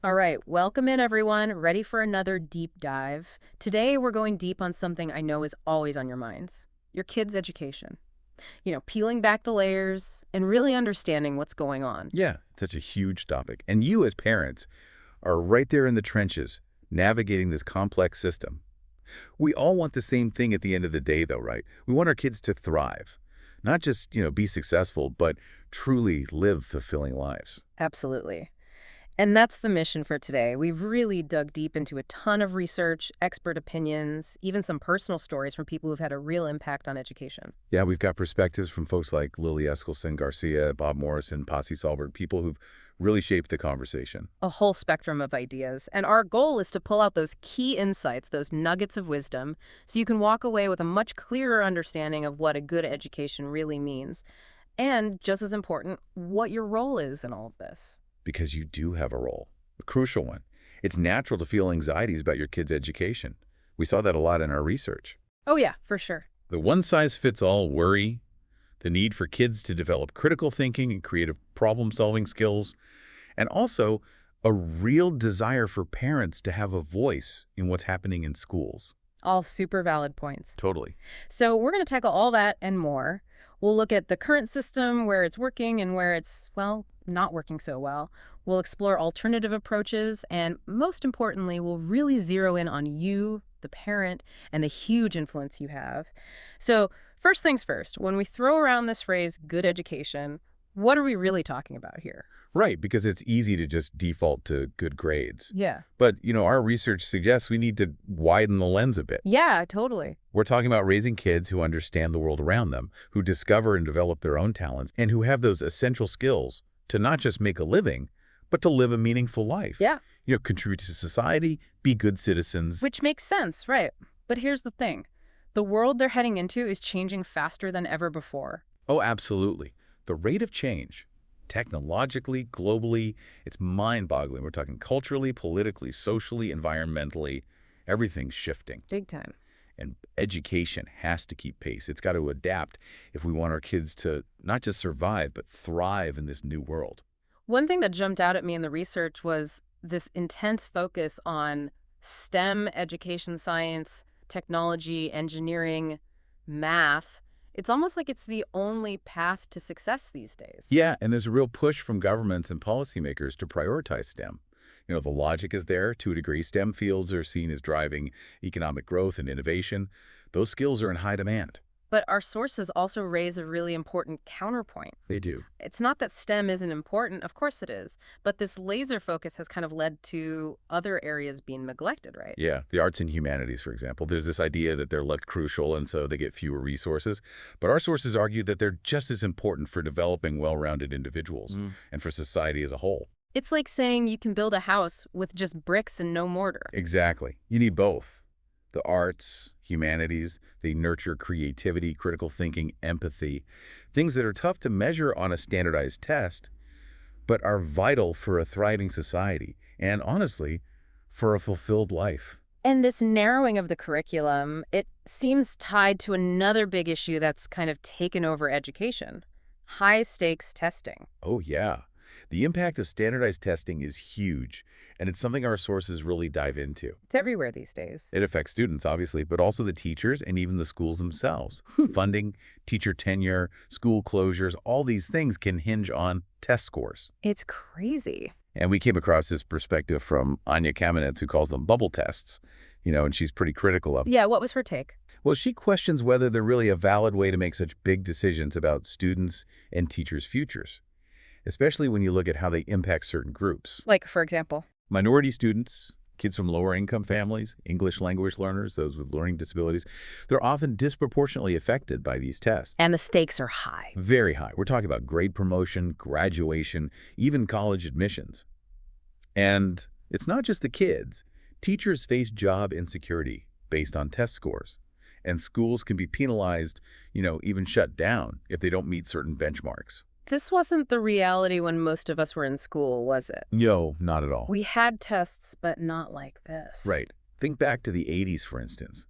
All right, welcome in everyone. Ready for another deep dive. Today we're going deep on something I know is always on your minds. Your kids' education. Peeling back the layers and really understanding what's going on. Yeah, it's such a huge topic. And you as parents are right there in the trenches, navigating this complex system. We all want the same thing at the end of the day, though, right? We want our kids to thrive. Not just, be successful, but truly live fulfilling lives. Absolutely. And that's the mission for today. We've really dug deep into a ton of research, expert opinions, even some personal stories from people who've had a real impact on education. Yeah, we've got perspectives from folks like Lily Eskelsen Garcia, Bob Morrison, Pasi Sahlberg, people who've really shaped the conversation. A whole spectrum of ideas. And our goal is to pull out those key insights, those nuggets of wisdom, so you can walk away with a much clearer understanding of what a good education really means. And just as important, what your role is in all of this. Because you do have a role, a crucial one. It's natural to feel anxieties about your kids' education. We saw that a lot in our research. Oh, yeah, for sure. The one-size-fits-all worry, the need for kids to develop critical thinking and creative problem-solving skills, and also a real desire for parents to have a voice in what's happening in schools. All super valid points. Totally. So we're going to tackle all that and more. We'll look at the current system, where it's working and where it's, well, not working so well. We'll explore alternative approaches, and most importantly, we'll really zero in on you, the parent, and the huge influence you have. So first things first, when we throw around this phrase, good education, what are we really talking about here? Right, because it's easy to just default to good grades. Yeah. But, our research suggests we need to widen the lens a bit. Yeah, totally. We're talking about raising kids who understand the world around them, who discover and develop their own talents, and who have those essential skills to not just make a living, but to live a meaningful life. Yeah. Contribute to society, be good citizens. Which makes sense, right? But here's the thing. The world they're heading into is changing faster than ever before. Oh, absolutely. The rate of change, technologically, globally, it's mind-boggling. We're talking culturally, politically, socially, environmentally. Everything's shifting. Big time. And education has to keep pace. It's got to adapt if we want our kids to not just survive, but thrive in this new world. One thing that jumped out at me in the research was this intense focus on STEM education, science, technology, engineering, math. It's almost like it's the only path to success these days. Yeah, and there's a real push from governments and policymakers to prioritize STEM. The logic is there to a degree. STEM fields are seen as driving economic growth and innovation. Those skills are in high demand. But our sources also raise a really important counterpoint. They do. It's not that STEM isn't important, of course it is, but this laser focus has kind of led to other areas being neglected, right? Yeah, the arts and humanities, for example. There's this idea that they're left crucial and so they get fewer resources. But our sources argue that they're just as important for developing well-rounded individuals and for society as a whole. It's like saying you can build a house with just bricks and no mortar. Exactly. You need both. The arts, humanities, they nurture creativity, critical thinking, empathy, things that are tough to measure on a standardized test, but are vital for a thriving society and, honestly, for a fulfilled life. And this narrowing of the curriculum, it seems tied to another big issue that's kind of taken over education: high-stakes testing. Oh, yeah. The impact of standardized testing is huge, and it's something our sources really dive into. It's everywhere these days. It affects students, obviously, but also the teachers and even the schools themselves. Funding, teacher tenure, school closures, all these things can hinge on test scores. It's crazy. And we came across this perspective from Anya Kamenetz, who calls them bubble tests, and she's pretty critical of them. Yeah, what was her take? Well, she questions whether they're really a valid way to make such big decisions about students and teachers' futures, especially when you look at how they impact certain groups. Like, for example? Minority students, kids from lower income families, English language learners, those with learning disabilities, they're often disproportionately affected by these tests. And the stakes are high. Very high. We're talking about grade promotion, graduation, even college admissions. And it's not just the kids. Teachers face job insecurity based on test scores. And schools can be penalized, even shut down if they don't meet certain benchmarks. This wasn't the reality when most of us were in school, was it? No, not at all. We had tests, but not like this. Right. Think back to the 80s, for instance.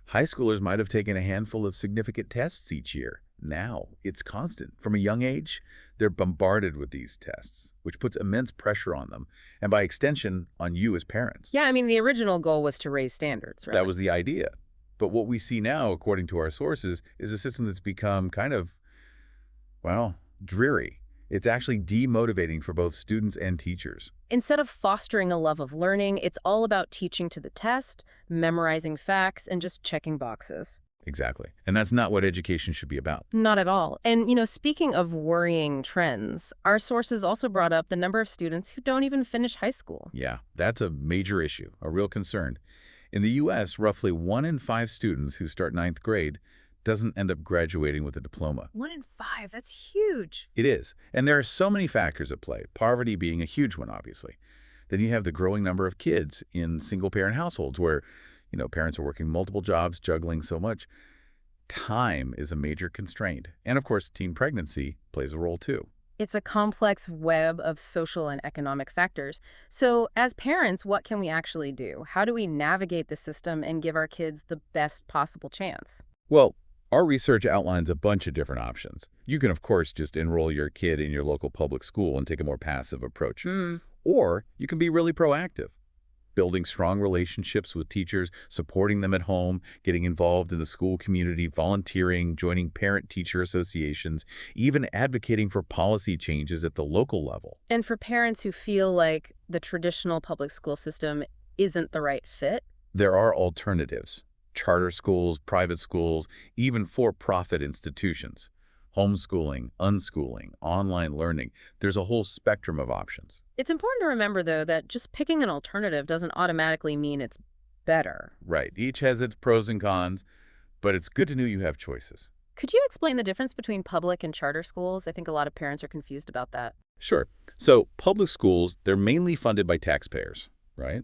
High schoolers might have taken a handful of significant tests each year. now. It's constant. From a young age, they're bombarded with these tests, which puts immense pressure on them, and by extension, on you as parents. Yeah, I mean, the original goal was to raise standards, That really. was the idea. But what we see now, according to our sources, is a system that's become kind of, well, dreary. It's actually demotivating for both students and teachers. Instead of fostering a love of learning, it's all about teaching to the test, memorizing facts, and just checking boxes. Exactly. And that's not what education should be about. Not at all. And, speaking of worrying trends, our sources also brought up the number of students who don't even finish high school. Yeah, that's a major issue, a real concern. In the U.S., roughly 1 in 5 students who start ninth grade doesn't end up graduating with a diploma. 1 in 5, that's huge. It is. And there are so many factors at play, poverty being a huge one, obviously. Then you have the growing number of kids in single-parent households where, parents are working multiple jobs, juggling so much. Time is a major constraint. And of course, teen pregnancy plays a role too. It's a complex web of social and economic factors. So, as parents, what can we actually do? How do we navigate the system and give our kids the best possible chance? Well, our research outlines a bunch of different options. You can, of course, just enroll your kid in your local public school and take a more passive approach. Hmm. Or you can be really proactive, building strong relationships with teachers, supporting them at home, getting involved in the school community, volunteering, joining parent-teacher associations, even advocating for policy changes at the local level. And for parents who feel like the traditional public school system isn't the right fit, There are alternatives: charter schools, private schools, even for-profit institutions. Homeschooling, unschooling, online learning. There's a whole spectrum of options. it's important to remember, though, that just picking an alternative doesn't automatically mean it's better. Right, each has its pros and cons, but it's good to know you have choices. Could you explain the difference between public and charter schools? I think a lot of parents are confused about that. Sure. So public schools, they're mainly funded by taxpayers, right?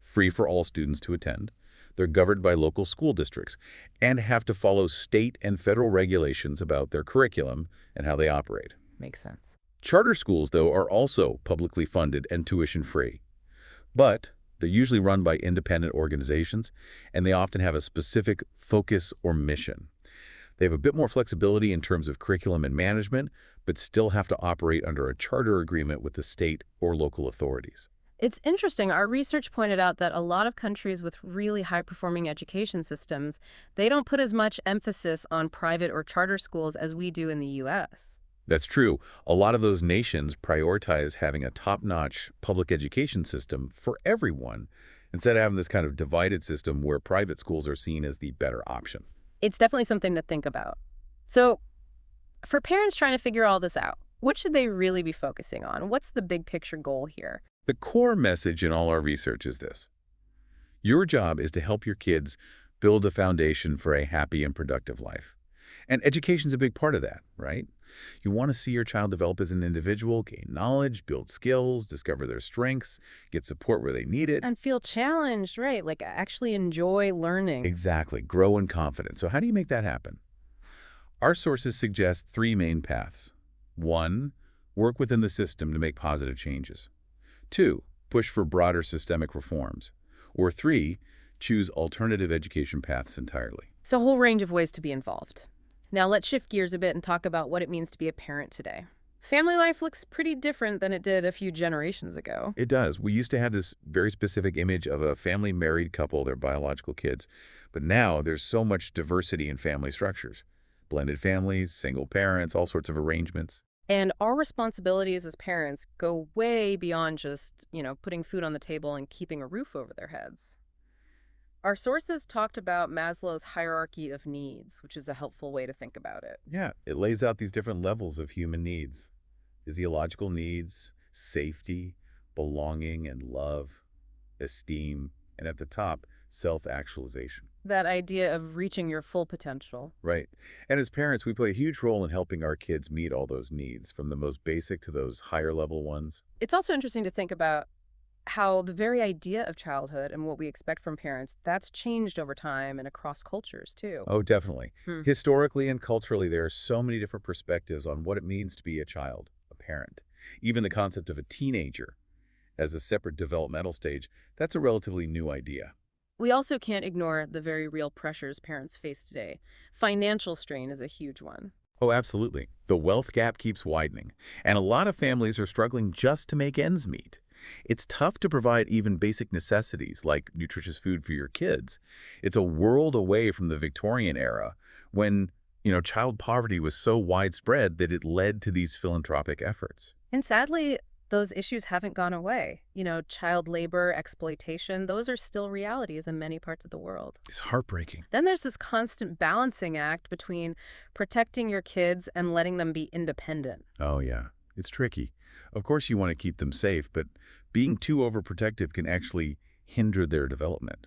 Free for all students to attend. They're governed by local school districts and have to follow state and federal regulations about their curriculum and how they operate. Makes sense. Charter schools, though, are also publicly funded and tuition-free. But they're usually run by independent organizations, and they often have a specific focus or mission. They have a bit more flexibility in terms of curriculum and management, but still have to operate under a charter agreement with the state or local authorities. It's interesting. Our research pointed out that a lot of countries with really high-performing education systems, they don't put as much emphasis on private or charter schools as we do in the U.S. That's true. A lot of those nations prioritize having a top-notch public education system for everyone, instead of having this kind of divided system where private schools are seen as the better option. It's definitely something to think about. So, for parents trying to figure all this out, what should they really be focusing on? What's the big picture goal here? The core message in all our research is this: your job is to help your kids build a foundation for a happy and productive life. And education's a big part of that, right? You want to see your child develop as an individual, gain knowledge, build skills, discover their strengths, get support where they need it. And feel challenged, right? Like actually enjoy learning. Exactly. Grow in confidence. So how do you make that happen? Our sources suggest 3 main paths. 1, work within the system to make positive changes. 2, push for broader systemic reforms. Or 3, choose alternative education paths entirely. So a whole range of ways to be involved. Now let's shift gears a bit and talk about what it means to be a parent today. Family life looks pretty different than it did a few generations ago. It does. We used to have this very specific image of a family married couple, their biological kids. But now there's so much diversity in family structures. Blended families, single parents, all sorts of arrangements. And our responsibilities as parents go way beyond just, putting food on the table and keeping a roof over their heads. Our sources talked about Maslow's hierarchy of needs, which is a helpful way to think about it. Yeah, it lays out these different levels of human needs. Physiological needs, safety, belonging and love, esteem, and at the top, self-actualization. That idea of reaching your full potential. Right. And as parents, we play a huge role in helping our kids meet all those needs, from the most basic to those higher level ones. It's also interesting to think about how the very idea of childhood and what we expect from parents, that's changed over time and across cultures, too. Oh, definitely. Hmm. Historically and culturally, there are so many different perspectives on what it means to be a child, a parent. Even the concept of a teenager as a separate developmental stage, that's a relatively new idea. We also can't ignore the very real pressures parents face today. Financial strain is a huge one. Oh, absolutely. The wealth gap keeps widening, and a lot of families are struggling just to make ends meet. It's tough to provide even basic necessities like nutritious food for your kids. It's a world away from the Victorian era when, child poverty was so widespread that it led to these philanthropic efforts. And sadly, those issues haven't gone away. Child labor, exploitation, those are still realities in many parts of the world. It's heartbreaking. Then there's this constant balancing act between protecting your kids and letting them be independent. Oh, yeah. It's tricky. Of course, you want to keep them safe, but being too overprotective can actually hinder their development.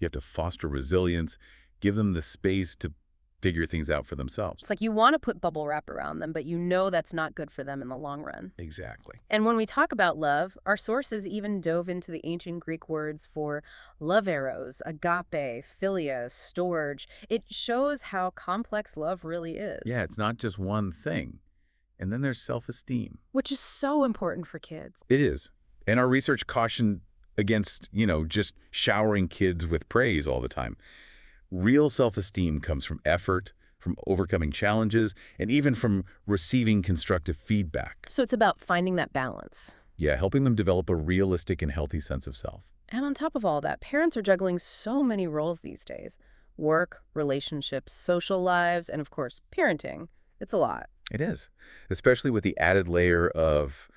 You have to foster resilience, give them the space to figure things out for themselves. It's like you want to put bubble wrap around them, but you know that's not good for them in the long run. Exactly. And when we talk about love, our sources even dove into the ancient Greek words for love eros, agape, philia, storge. It shows how complex love really is, Yeah, it's not just one thing. And then there's self-esteem. which is so important for kids. It is. And our research cautioned against, just showering kids with praise all the time. Real self-esteem comes from effort, from overcoming challenges, and even from receiving constructive feedback. So it's about finding that balance. Yeah, helping them develop a realistic and healthy sense of self. And on top of all that, parents are juggling so many roles these days: work, relationships, social lives, and of course, parenting. It's a lot. It is, especially with the added layer of,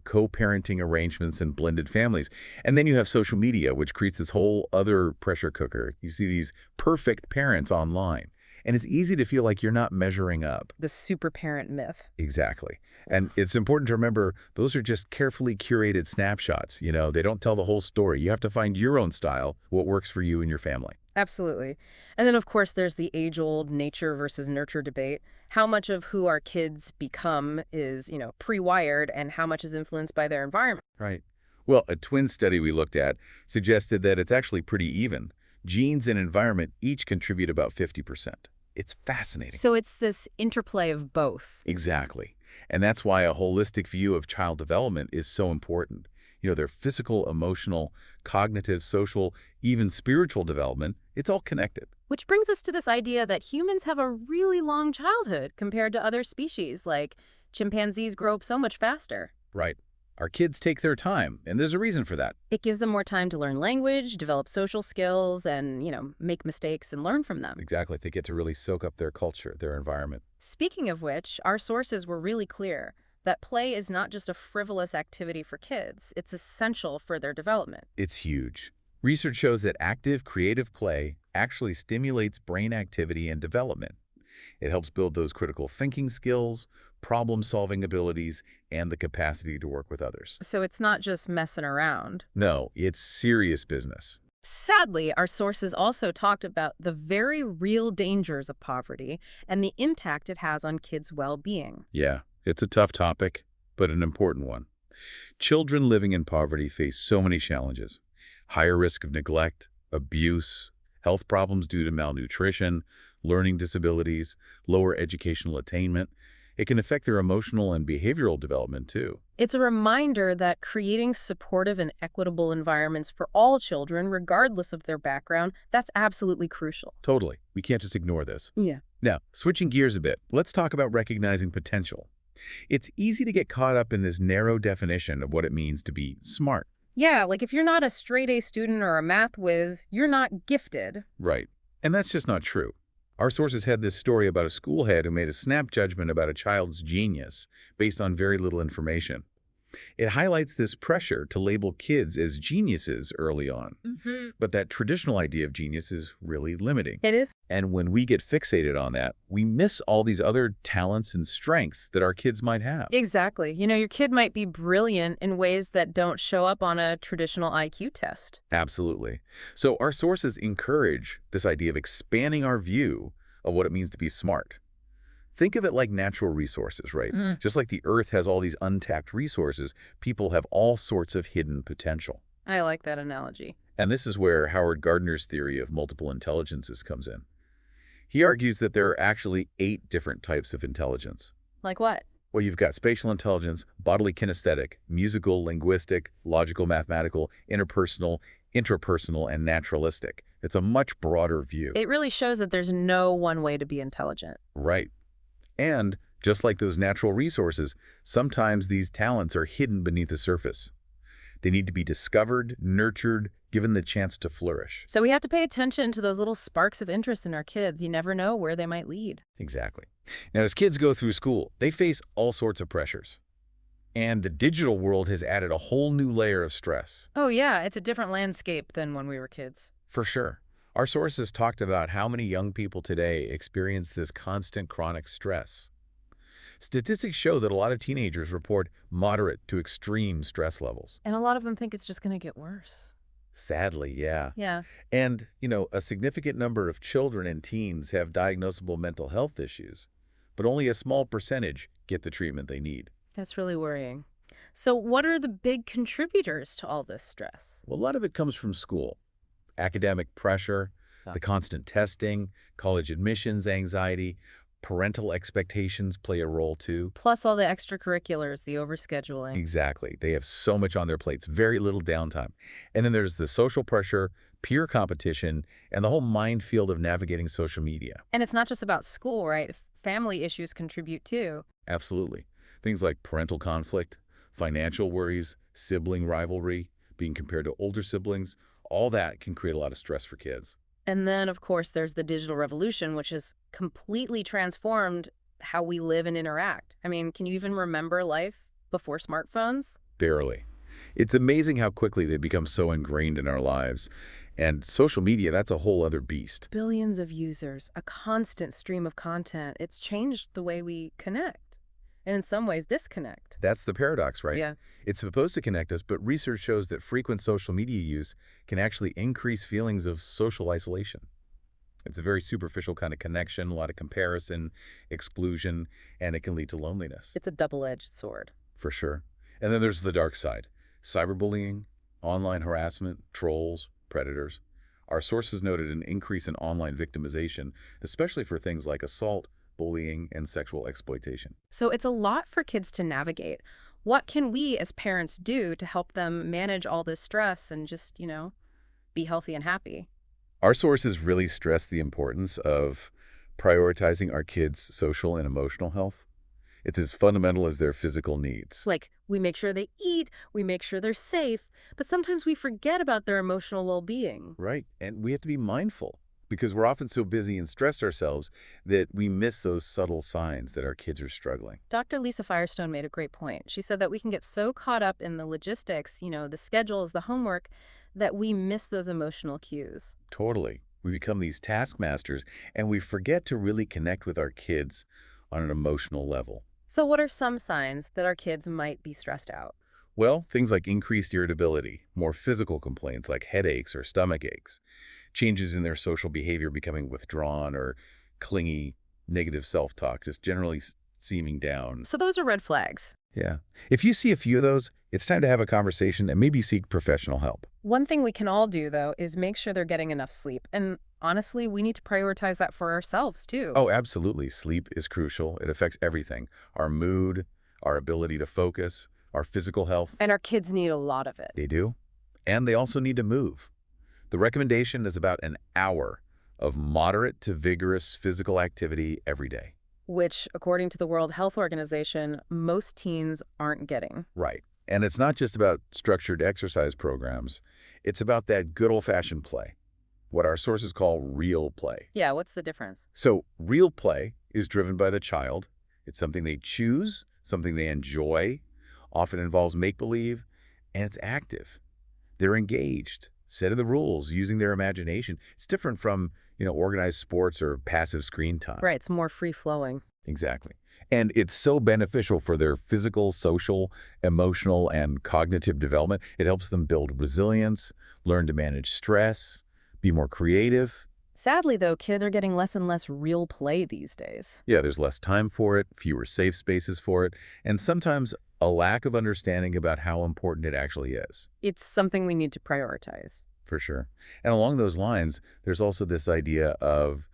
co-parenting arrangements and blended families. And then you have social media, which creates this whole other pressure cooker. You see these perfect parents online, and it's easy to feel like you're not measuring up. The super parent myth. Exactly. And it's important to remember those are just carefully curated snapshots. They don't tell the whole story. You have to find your own style, what works for you and your family. Absolutely. And then, of course, there's the age-old nature versus nurture debate. How much of who our kids become is, pre-wired, and how much is influenced by their environment? Right. Well, a twin study we looked at suggested that it's actually pretty even. Genes and environment each contribute about 50%. It's fascinating. So it's this interplay of both. Exactly. And that's why a holistic view of child development is so important. Their physical, emotional, cognitive, social, even spiritual development, it's all connected. Which brings us to this idea that humans have a really long childhood compared to other species, like chimpanzees grow up so much faster. Right. Our kids take their time, and there's a reason for that. It gives them more time to learn language, develop social skills, and, make mistakes and learn from them. Exactly. They get to really soak up their culture, their environment. Speaking of which, our sources were really clear that play is not just a frivolous activity for kids, it's essential for their development. It's huge. Research shows that active, creative play actually stimulates brain activity and development. It helps build those critical thinking skills, problem-solving abilities, and the capacity to work with others. So it's not just messing around. No, it's serious business. Sadly, our sources also talked about the very real dangers of poverty and the impact it has on kids' well-being. Yeah, it's a tough topic, but an important one. Children living in poverty face so many challenges. Higher risk of neglect, abuse, health problems due to malnutrition, learning disabilities, lower educational attainment. It can affect their emotional and behavioral development, too. It's a reminder that creating supportive and equitable environments for all children, regardless of their background, that's absolutely crucial. Totally. We can't just ignore this. Yeah. Now, switching gears a bit, let's talk about recognizing potential. It's easy to get caught up in this narrow definition of what it means to be smart. Yeah, like if you're not a straight-A student or a math whiz, you're not gifted. Right. And that's just not true. Our sources had this story about a school head who made a snap judgment about a child's genius based on very little information. It highlights this pressure to label kids as geniuses early on. But that traditional idea of genius is really limiting. It is. And when we get fixated on that, we miss all these other talents and strengths that our kids might have. Exactly. Your kid might be brilliant in ways that don't show up on a traditional IQ test. Absolutely. So our sources encourage this idea of expanding our view of what it means to be smart. Think of it like natural resources, right? Just like the Earth has all these untapped resources, people have all sorts of hidden potential. I like that analogy. And this is where Howard Gardner's theory of multiple intelligences comes in. He argues that there are actually 8 different types of intelligence. Like what? Well, you've got spatial intelligence, bodily kinesthetic, musical, linguistic, logical, mathematical, interpersonal, intrapersonal, and naturalistic. It's a much broader view. It really shows that there's no one way to be intelligent. Right. And just like those natural resources, sometimes these talents are hidden beneath the surface. They need to be discovered, nurtured, given the chance to flourish. So we have to pay attention to those little sparks of interest in our kids. You never know where they might lead. Exactly. Now, as kids go through school, they face all sorts of pressures. And the digital world has added a whole new layer of stress. Oh, yeah, it's a different landscape than when we were kids. For sure. Our sources talked about how many young people today experience this constant chronic stress. Statistics show that a lot of teenagers report moderate to extreme stress levels. And a lot of them think it's just going to get worse. Sadly, yeah. Yeah, And, a significant number of children and teens have diagnosable mental health issues, but only a small percentage get the treatment they need. that's really worrying. So what are the big contributors to all this stress? Well, a lot of it comes from school. Academic pressure, Yeah. the constant testing, college admissions anxiety, parental expectations play a role too. Plus all the extracurriculars, the overscheduling. Exactly. They have so much on their plates, very little downtime. And then there's the social pressure, peer competition, and the whole minefield of navigating social media. And it's not just about school, right? Family issues contribute too. Absolutely. Things like parental conflict, financial worries, sibling rivalry, being compared to older siblings, all that can create a lot of stress for kids. And then, of course, there's the digital revolution, which has completely transformed how we live and interact. I mean, can you even remember life before smartphones? Barely. It's amazing how quickly they become so ingrained in our lives. And social media, that's a whole other beast. Billions of users, a constant stream of content. It's changed the way we connect, and in some ways disconnect. That's the paradox, right? Yeah. It's supposed to connect us, but research shows that frequent social media use can actually increase feelings of social isolation. It's a very superficial kind of connection, a lot of comparison, exclusion, and it can lead to loneliness, It's a double-edged sword. for sure. And then there's the dark side. Cyberbullying, online harassment, trolls, predators. Our sources noted an increase in online victimization, especially for things like assault, bullying, and sexual exploitation. So it's a lot for kids to navigate. What can we as parents do to help them manage all this stress and just, be healthy and happy? Our sources really stress the importance of prioritizing our kids' social and emotional health. It's as fundamental as their physical needs. Like, we make sure they eat, we make sure they're safe, but sometimes we forget about their emotional well-being. Right. And we have to be mindful because we're often so busy and stressed ourselves that we miss those subtle signs that our kids are struggling. Dr. Lisa Firestone made a great point. She said that we can get so caught up in the logistics, the schedules, the homework, that we miss those emotional cues. Totally. We become these taskmasters and we forget to really connect with our kids on an emotional level. So what are some signs that our kids might be stressed out? Well, things like increased irritability, more physical complaints like headaches or stomach aches, changes in their social behavior becoming withdrawn or clingy, negative self-talk, just generally seeming down. So those are red flags. Yeah. If you see a few of those, it's time to have a conversation and maybe seek professional help. One thing we can all do, though, is make sure they're getting enough sleep. And honestly, we need to prioritize that for ourselves, too. Oh, absolutely. Sleep is crucial. It affects everything. Our mood, our ability to focus, our physical health. And our kids need a lot of it. They do. And they also need to move. The recommendation is about an hour of moderate to vigorous physical activity every day. Which, according to the World Health Organization, most teens aren't getting. Right. And it's not just about structured exercise programs. It's about that good old-fashioned play, what our sources call real play. Yeah, what's the difference? So real play is driven by the child. It's something they choose, something they enjoy, often involves make-believe, and it's active. They're engaged, setting the rules, using their imagination. It's different from, organized sports or passive screen time. Right, it's more free-flowing. Exactly. And it's so beneficial for their physical, social, emotional, and cognitive development. It helps them build resilience, learn to manage stress, be more creative. Sadly, though, kids are getting less and less real play these days. Yeah, there's less time for it, fewer safe spaces for it, and sometimes a lack of understanding about how important it actually is. It's something we need to prioritize. For sure. And along those lines, there's also this idea of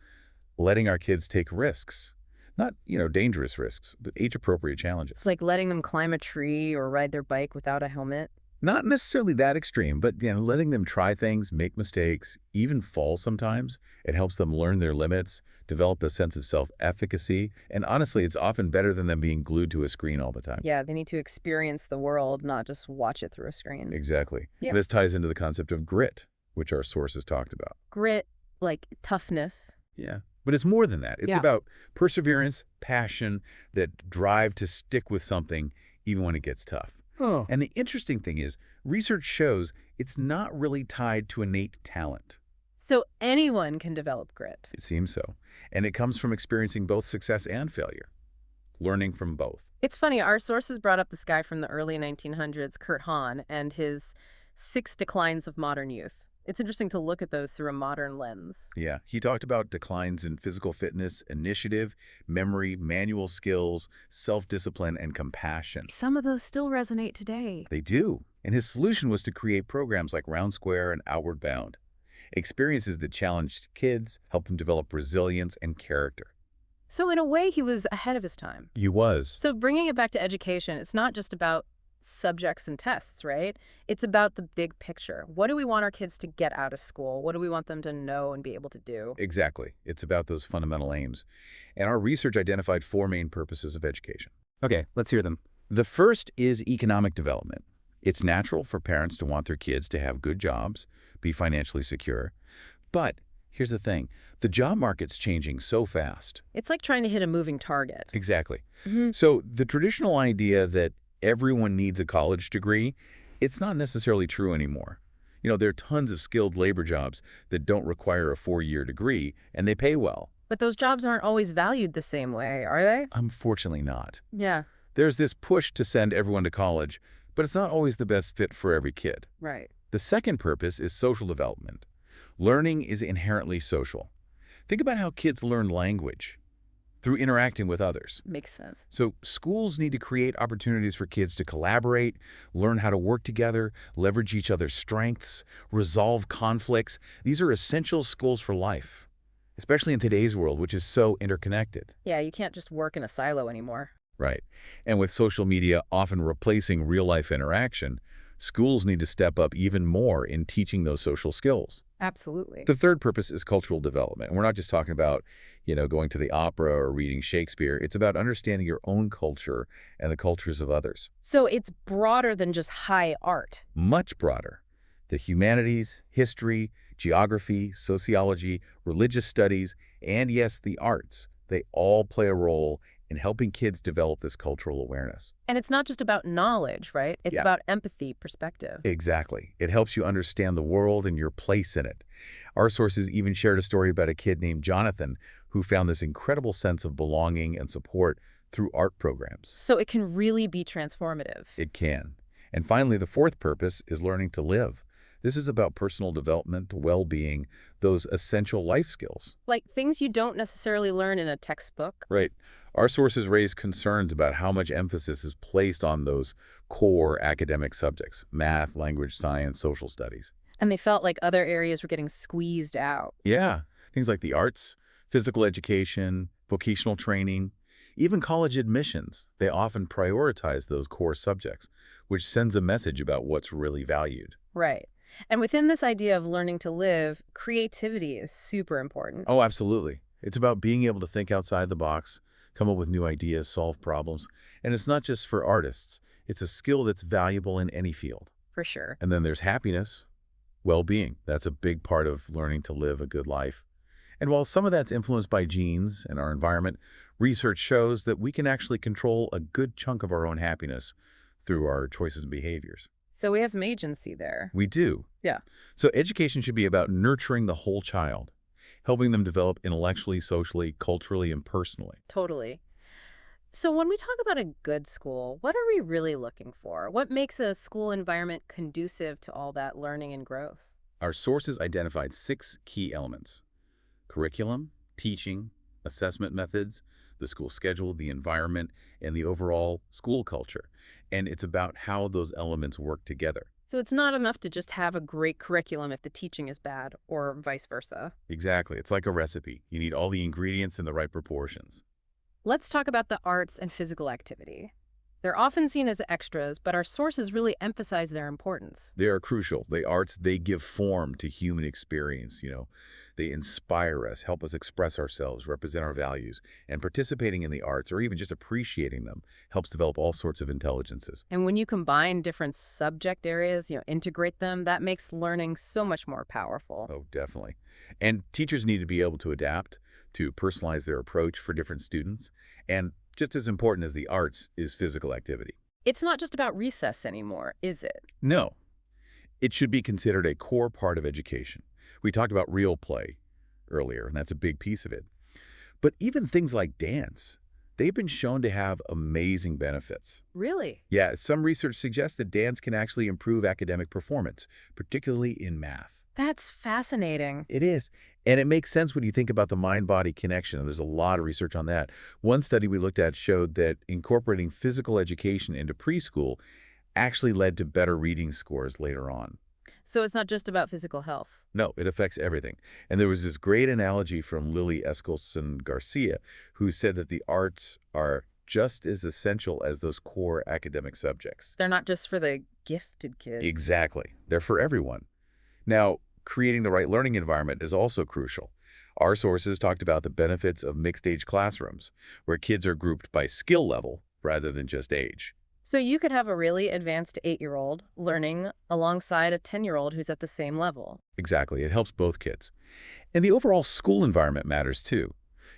letting our kids take risks. Not, dangerous risks, but age-appropriate challenges. It's like letting them climb a tree or ride their bike without a helmet. Not necessarily that extreme, but letting them try things, make mistakes, even fall sometimes. It helps them learn their limits, develop a sense of self-efficacy, and honestly, it's often better than them being glued to a screen all the time. Yeah, they need to experience the world, not just watch it through a screen. Exactly. Yeah. And this ties into the concept of grit, which our sources talked about. Grit, like toughness. Yeah. But it's more than that. It's Yeah. about perseverance, passion, that drive to stick with something even when it gets tough. Oh. And the interesting thing is, research shows it's not really tied to innate talent. So anyone can develop grit. It seems so. And it comes from experiencing both success and failure, learning from both. It's funny, our sources brought up this guy from the early 1900s, Kurt Hahn, and his 6 declines of modern youth. It's interesting to look at those through a modern lens. Yeah, he talked about declines in physical fitness, initiative, memory, manual skills, self-discipline, and compassion. Some of those still resonate today. They do. And his solution was to create programs like Round Square and Outward Bound. Experiences that challenged kids, helped them develop resilience and character. So in a way, he was ahead of his time. He was. So bringing it back to education, it's not just about subjects and tests, right? It's about the big picture. What do we want our kids to get out of school? What do we want them to know and be able to do? Exactly. It's about those fundamental aims. And our research identified 4 main purposes of education. Okay, let's hear them. The first is economic development. It's natural for parents to want their kids to have good jobs, be financially secure. But here's the thing. The job market's changing so fast. It's like trying to hit a moving target. Exactly. Mhm. So the traditional idea that everyone needs a college degree, it's not necessarily true anymore. There are tons of skilled labor jobs that don't require a 4-year degree, and they pay well. But those jobs aren't always valued the same way, are they? Unfortunately not. Yeah, There's this push to send everyone to college, but it's not always the best fit for every kid. right. The second purpose is social development. Learning is inherently social. Think about how kids learn language through interacting with others. Makes sense. So schools need to create opportunities for kids to collaborate, learn how to work together, leverage each other's strengths, resolve conflicts. These are essential skills for life, especially in today's world, which is so interconnected. Yeah, you can't just work in a silo anymore. Right. And with social media often replacing real-life interaction, schools need to step up even more in teaching those social skills. Absolutely. The third purpose is cultural development. And we're not just talking about, going to the opera or reading Shakespeare. It's about understanding your own culture and the cultures of others. So it's broader than just high art. Much broader. The humanities, history, geography, sociology, religious studies, and yes, the arts, they all play a role in helping kids develop this cultural awareness. And it's not just about knowledge, right? It's Yeah. about empathy, perspective. Exactly. It helps you understand the world and your place in it. Our sources even shared a story about a kid named Jonathan who found this incredible sense of belonging and support through art programs. So it can really be transformative. It can. And finally, the fourth purpose is learning to live. This is about personal development, well-being, those essential life skills. Like things you don't necessarily learn in a textbook. Right. Our sources raise concerns about how much emphasis is placed on those core academic subjects: math, language, science, social studies. And they felt like other areas were getting squeezed out. Yeah, things like the arts, physical education, vocational training, even college admissions. They often prioritize those core subjects, which sends a message about what's really valued. Right. And within this idea of learning to live, creativity is super important. Oh, absolutely. It's about being able to think outside the box, come up with new ideas, solve problems. And it's not just for artists. It's a skill that's valuable in any field. For sure. And then there's happiness, well-being. That's a big part of learning to live a good life. And while some of that's influenced by genes and our environment, research shows that we can actually control a good chunk of our own happiness through our choices and behaviors. So we have some agency there. We do. Yeah. So education should be about nurturing the whole child, helping them develop intellectually, socially, culturally, and personally. Totally. So when we talk about a good school, what are we really looking for? What makes a school environment conducive to all that learning and growth? Our sources identified 6 key elements: curriculum, teaching, assessment methods, the school schedule, the environment, and the overall school culture. And it's about how those elements work together. So it's not enough to just have a great curriculum if the teaching is bad, or vice versa. Exactly. It's like a recipe. You need all the ingredients in the right proportions. Let's talk about the arts and physical activity. They're often seen as extras, but our sources really emphasize their importance. They are crucial. The arts, they give form to human experience, They inspire us, help us express ourselves, represent our values. And participating in the arts, or even just appreciating them, helps develop all sorts of intelligences. And when you combine different subject areas, integrate them, that makes learning so much more powerful. Oh, definitely. And teachers need to be able to adapt, to personalize their approach for different students. And just as important as the arts is physical activity. It's not just about recess anymore, is it? No, it should be considered a core part of education. We talked about real play earlier, and that's a big piece of it. But even things like dance, they've been shown to have amazing benefits. Really? Yeah, some research suggests that dance can actually improve academic performance, particularly in math. That's fascinating. It is. And it makes sense when you think about the mind-body connection. And there's a lot of research on that. One study we looked at showed that incorporating physical education into preschool actually led to better reading scores later on. So it's not just about physical health. No, it affects everything. And there was this great analogy from Lily Eskelsen Garcia, who said that the arts are just as essential as those core academic subjects. They're not just for the gifted kids. Exactly. They're for everyone. Now, creating the right learning environment is also crucial. Our sources talked about the benefits of mixed-age classrooms, where kids are grouped by skill level rather than just age. So you could have a really advanced 8-year-old learning alongside a 10-year-old who's at the same level. Exactly. It helps both kids. And the overall school environment matters too.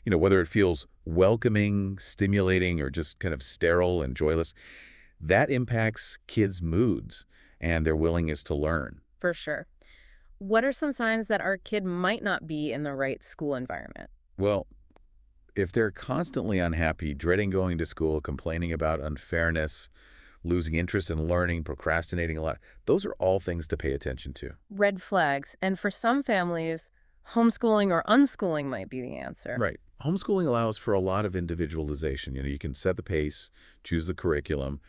Whether it feels welcoming, stimulating, or just kind of sterile and joyless, that impacts kids' moods and their willingness to learn. For sure. What are some signs that our kid might not be in the right school environment? Well, if they're constantly unhappy, dreading going to school, complaining about unfairness, losing interest in learning, procrastinating a lot, those are all things to pay attention to. Red flags. And for some families, homeschooling or unschooling might be the answer. Right. Homeschooling allows for a lot of individualization. You can set the pace, choose the curriculum,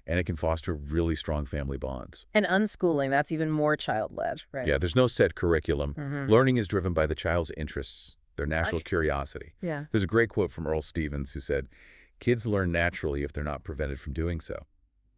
and it can foster really strong family bonds. And unschooling, that's even more child-led, right? Yeah, there's no set curriculum. Learning is driven by the child's interests, their natural curiosity. Yeah. There's a great quote from Earl Stevens who said, "Kids learn naturally if they're not prevented from doing so."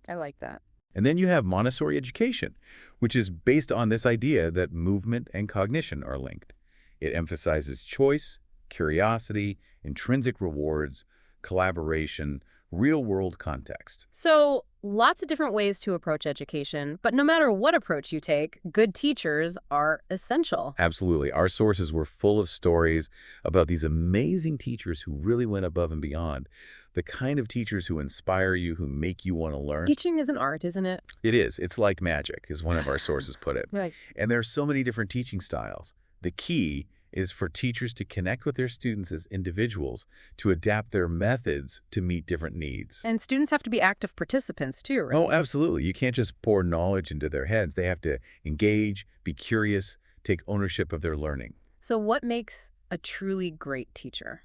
I like that. And then you have Montessori education, which is based on this idea that movement and cognition are linked. It emphasizes choice, curiosity, intrinsic rewards, collaboration, real-world context. So lots of different ways to approach education, but no matter what approach you take, good teachers are essential. Absolutely. Our sources were full of stories about these amazing teachers who really went above and beyond. The kind of teachers who inspire you, who make you want to learn. Teaching is an art, isn't it? It is. It's like magic, is one of our sources put it. Right. And there are so many different teaching styles. The key is for teachers to connect with their students as individuals, to adapt their methods to meet different needs. And students have to be active participants too, right? Oh, absolutely. You can't just pour knowledge into their heads. They have to engage, be curious, take ownership of their learning. So what makes a truly great teacher?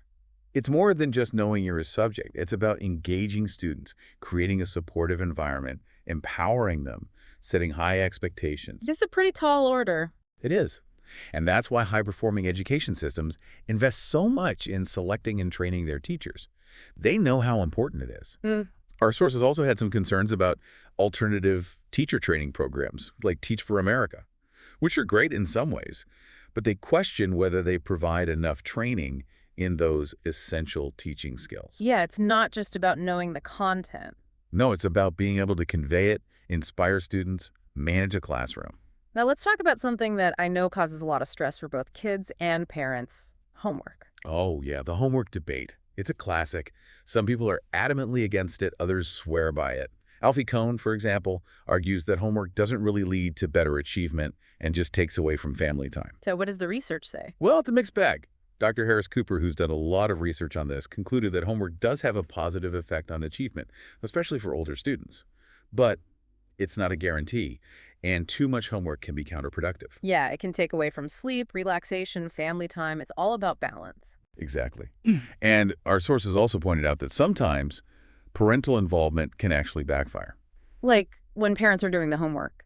It's more than just knowing you're a subject. It's about engaging students, creating a supportive environment, empowering them, setting high expectations. This is a pretty tall order. It is. And that's why high-performing education systems invest so much in selecting and training their teachers. They know how important it is. Our sources also had some concerns about alternative teacher training programs, like Teach for America, which are great in some ways, but they question whether they provide enough training in those essential teaching skills. Yeah, it's not just about knowing the content. No, it's about being able to convey it, inspire students, manage a classroom. Now let's talk about something that I know causes a lot of stress for both kids and parents: homework. Oh, yeah, the homework debate. It's a classic. Some people are adamantly against it, others swear by it. Alfie Kohn, for example, argues that homework doesn't really lead to better achievement and just takes away from family time. So what does the research say? Well, it's a mixed bag. Dr. Harris Cooper, who's done a lot of research on this, concluded that homework does have a positive effect on achievement, especially for older students. But it's not a guarantee, and too much homework can be counterproductive. Yeah, it can take away from sleep, relaxation, family time. It's all about balance. Exactly. And our sources also pointed out that sometimes parental involvement can actually backfire. Like when parents are doing the homework.